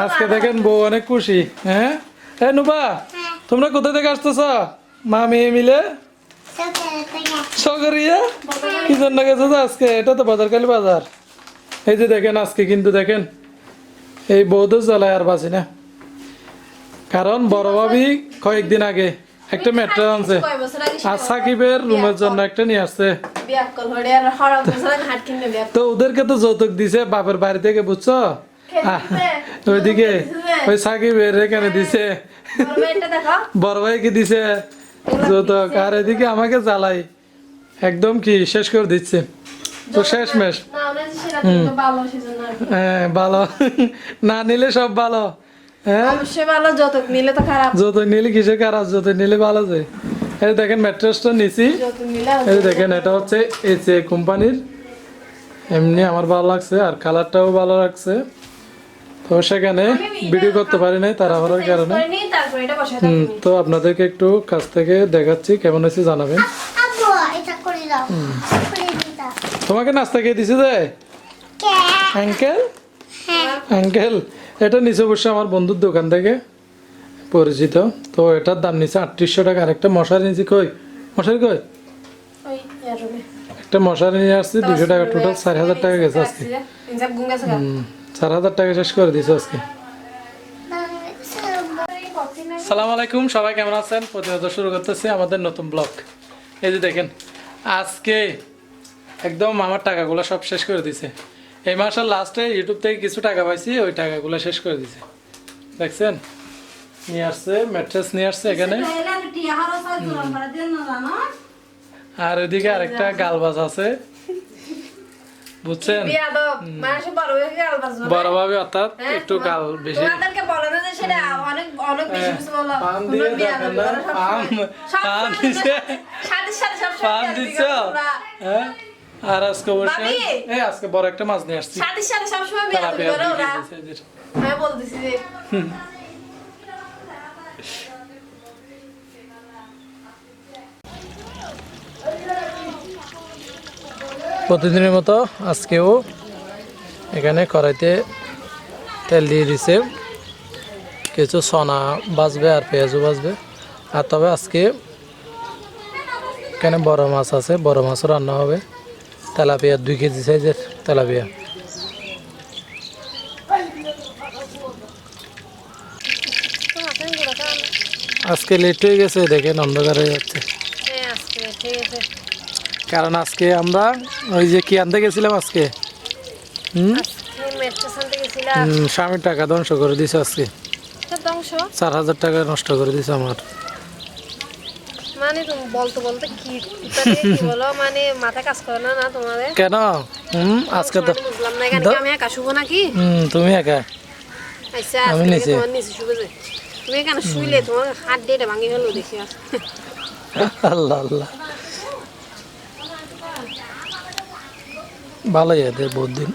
আজকে দেখেন বউ অনেক খুশি। হ্যাঁ নুবা, তোমরা কোথা থেকে আসতেছ? মা মেয়ে মিলে সগরিয়া কি জন্য গেছো আজকে? এটা তো বাজারকালী বাজার। এই যে দেখেন আজকে কিন্তু দেখেন এই বৌদ্ধ জ্বালায় আর বাঁচি না, কারণ বড় ভাবি কয়েকদিন আগে একটা মেট্রো আনছে আর সাকিবের রুমের জন্য একটা নিয়ে আসছে। তো ওদেরকে তো যৌতুক দিছে বাপের বাড়ি থেকে, বুঝছো? ওইদিকে ওই সাকিবের এখানে দিছে, বড় ভাইকে দিছে যৌতুক, আর এদিকে আমাকে জ্বালাই একদম কি শেষ করে দিচ্ছে। তো শেষ মেশ হ্যাঁ ভালো না নিলে সব ভালো। হ্যাঁ ভালো, যৌতুক নিলে তো খারাপ। যৌতুক নিলে কিসে খারাপ, যৌতুক নিলে ভালো যে। এই দেখেন ম্যাট্রেসটা নিছি, এই দেখেন এটা হচ্ছে এইচএ কোম্পানির। এমনি আমার ভালো লাগছে আর কালারটাও ভালো লাগছে। তো সেখানে ভিডিও করতে পারি নাই তাড়াহুড়োর কারণে। তো আপনাদেরকে একটু কাছ থেকে দেখাচ্ছি, কেমন হয়েছে জানাবেন। তোমাকে নাস্তা খেয়ে দিছে যে আঙ্কেল, আঙ্কেল এটা নিচে বসে আমার বন্ধুর দোকান থেকে পরিচিত। তো এটার দাম নিচে 3800 টাকা। আর একটা মশারি নিচে, কই মশারি কই? একটা মশারি নিয়ে আসছি 200 টাকা, টোটাল 4000 টাকা গেছে আজকে। 4000 টাকা শেষ করে দিছে আজকে। সালাম আলাইকুম, সবাই কেমন আছেন? প্রতিনিয়ত শুরু করতেছি আমাদের নতুন ব্লগ। এই যে দেখেন আজকে একদম আমার টাকাগুলো সব শেষ করে দিছে। এই মাসের লাস্টে ইউটিউব থেকে কিছু টাকা পাইছি, ওই টাকাগুলো শেষ করে দিছে। দেখছেন নিয়ে আসছে ম্যাট্রেস নিয়ে আসছে এখানে, আর ওইদিকে আরেকটা গালবাজ আছে, বুঝছেন? বড় ভাবে অর্থাৎ একটু গাল বেশি। আর আজকে অবশ্যই আজকে বড় একটা মাছ নিয়ে আসছি। প্রতিদিনের মতো আজকেও এখানে কড়াইতে তেল দিয়ে দিছে, কিছু সোনা বাজবে আর পেঁয়াজও বাজবে। আর তবে আজকে এখানে বড় মাছ আছে, বড় মাছও রান্না হবে। তেলাপিয়া 2 কেজি সাইজের তেলাপিয়া। আজকে লেট হয়ে গেছে, দেখেন অন্ধকার হয়ে যাচ্ছে। কারণ আজকে আমরা ওই যে কি আনতে গেছিলাম আজকে, স্বামীর টাকা ধ্বংস করে দিছে আজকে। 4000 টাকা নষ্ট করে দিছে আমার। মানে তুমি বলতে বলতে কি বলো, মানে মাথা কাজ করে না না তোমাদের কেন? আজকে তো বুঝলাম না, এখানে আমি একা শুবো নাকি? তুমি একা? আচ্ছা আমি নিচে, তোমার নিচে শুবে যে তুমি এখানে শুইলে তোমার হাত দিয়ে ভাঙি ফেলবো দেখি। আল্লাহ আল্লাহ, ভালোই এদের বহুত দিন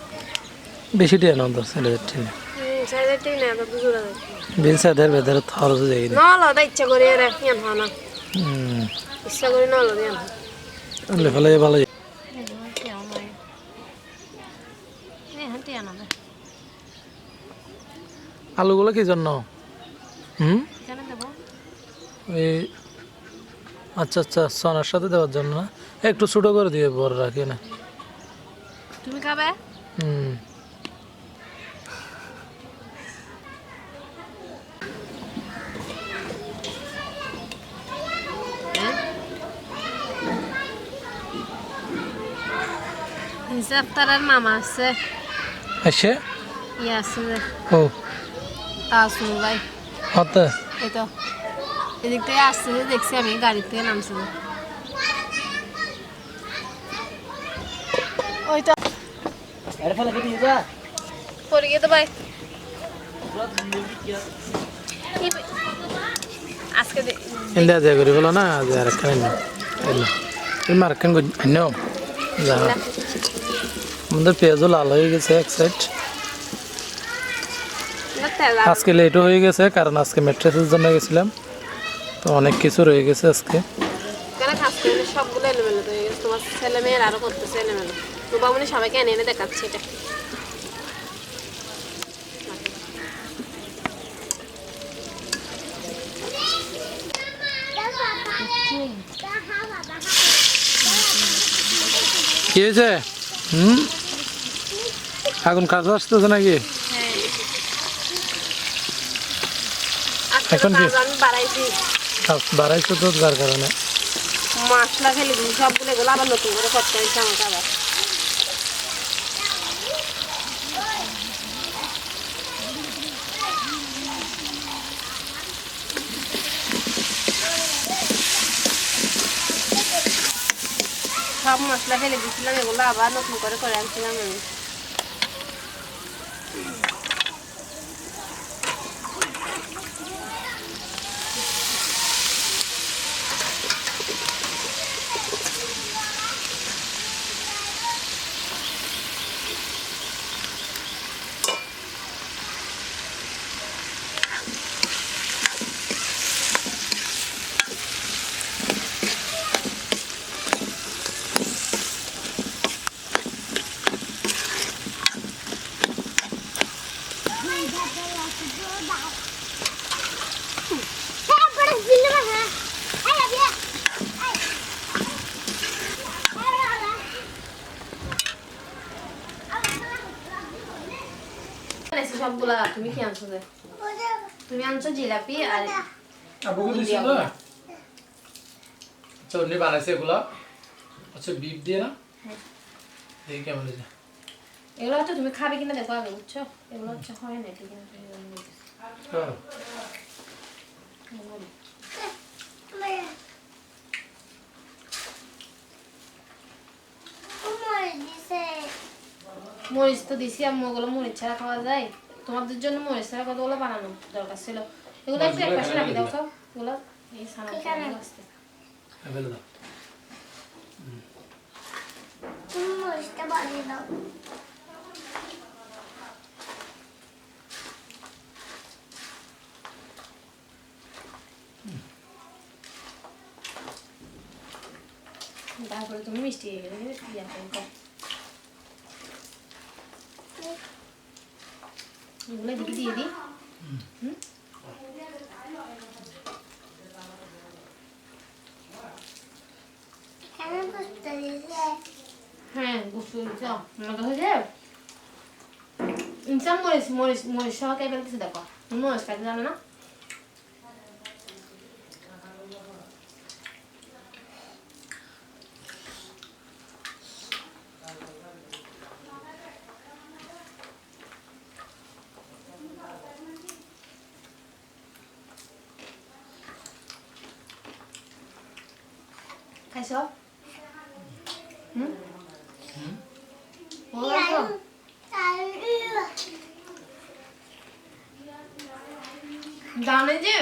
বেশি টিয়া নন্দর ছেলেদের টিনে বিন সাদের বেদের খরচ যাই না ইচ্ছা করি না ইচ্ছা করি না ভালো ভালো। আলুগুলো কি জন্য? এই আচ্ছা আচ্ছা, সোনার সাথে দেওয়ার জন্য না, একটু ছোট করে দিয়ে বড় রাখি না। তুমি খাবে? হিসাবতারার মামা আছে, আছে ইয়ে আছে ও তাসুন ভাই হতে এই তো এদিক থেকে আসছে, দেখছি আমি গাড়ি থেকে নামছি। ওই তো পরে গিয়ে তো ভাই আজকে ইন্ডিয়া যায় করি বলো না, যে আর একখান মার্কেন যা আমাদের পেঁয়াজও লাল হয়ে গেছে এক সাইড। আজকে লেটও হয়ে গেছে, কারণ আজকে ম্যাট্রেসের জন্য গেছিলাম, তো অনেক কিছু রয়ে গেছে আজকে। সবগুলো এলোমেলো হয়ে গেছে, তোমার ছেলে মেয়ের আরো করতেছে এলোমেলো। তো বামুনি সবাইকে এনে এনে দেখাচ্ছে এটা। কি হয়েছে? হুম, আগুন কাছে আসতেছে নাকি? এখন কি? আমি বাড়াইছি বাড়াইছো তো যার কারণে। মশলা ফেলে দিই সবগুলো, এগুলো আবার নতুন করে করতে হয়েছে আমাকে আবার। সব মশলা ফেলে দিয়েছিলাম, এগুলো আবার নতুন করে করে আনছিলাম আমি। সবগুলা তুমি কি আনছো? তুমি আনছো জিলাপি আর আবুকে দিছিল না? আচ্ছা উনি বানাইছে এগুলা, আচ্ছা বিফ দিয়ে না? দেখি কেমন হয়েছে। এগুলো হচ্ছে তুমি খাবে কিনা দেখো আগে, বুঝছো? এগুলো হচ্ছে হয় না ঠিক আছে। মরিচ তো দিছি আম্মু, ওগুলো মরিচ ছাড়া খাওয়া যায়? তোমাদের জন্য মরিচ ছাড়া কতগুলো বানানো দরকার ছিল। এগুলো একটু এক পাশে রাখি দাও তো, এগুলো এই সারা আসতে। ফেলে দাও। মরিচটা বানিয়ে দাও। তারপরে তুমি মিষ্টি ইয়া করো, এগুলো দিকে দিয়ে দিই। এখানে বুঝতে দিয়েছে। হ্যাঁ বুঝতে পেরেছি, মনে হয়েছে ইনসান মরিচ মরিচ মরিচ সহ খাই ফেলতেছে। দেখো তুমি মরিচ খাইতে জানো না? খাইছো? হুম খাইছো? জানে যে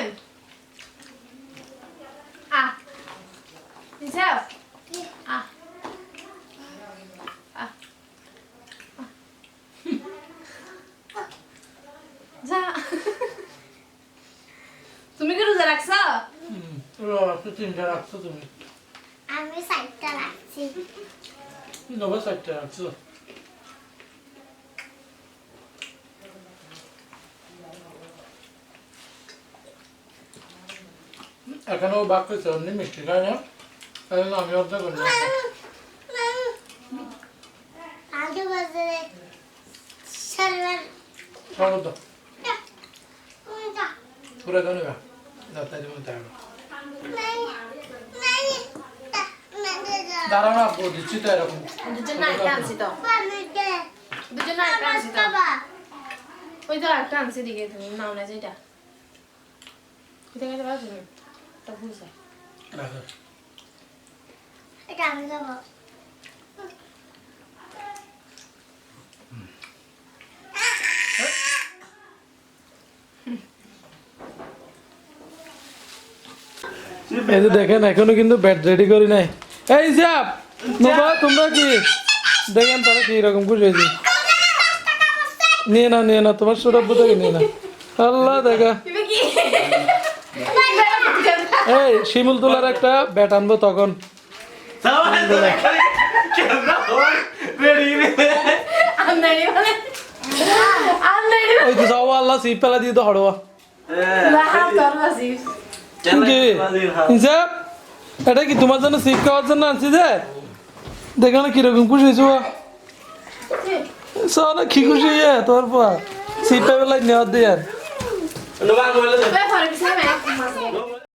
আহ ইনসাফ আহ আহ যা। তুমি কি রোজা রাখছো? তিনটা রাখছো তুমি, আমি সাইডটা রাখছি। নবা চারটা রাখছো। এখানেও বাক করছে অমনি মিষ্টি খায় না, তাই জন্য আমি অর্ধেক করি না। আগে বাজারে সালমান সরব দাও, কোনটা পুরো দাও নিবা, তাই দিব তাই নাই নাই দাঁড়াও না, আপু দিচ্ছি তো এরকম। দুজন না একটা আনছি তো, বাবাকে দুজন না একটা আনছি তো, বাবা ওই তো একটা আনছি দিকে তুমি নাও না যেটা কোথায় গেছে বাবা তুমি তো ভুলছে। রাখো। এটা আমি দেবো। এই যে দেখেন এখনো কিন্তু ব্যাট রেডি করি নাই। এই জাপ বাবা তোমরা কি দেখেন তারা কি রকম খুশি হয়েছে। নিয়ে না তোমার সুরব্য থেকে নিয়ে না। আল্লাহ দেখা এই শিমুল তোলার একটা ব্যাট আনবো তখন। ওই তো যাও আল্লাহ সিপ পেলা দিয়ে তো হড়বা কি হিসাব, এটা কি তোমার জন্য সিপ খাওয়ার জন্য আনছি যে দেখো না কিরকম খুশি হয়েছো না কি খুশি তোর পর সিট পেবে নেওয়ার দিয়ে আর পরে বিছানা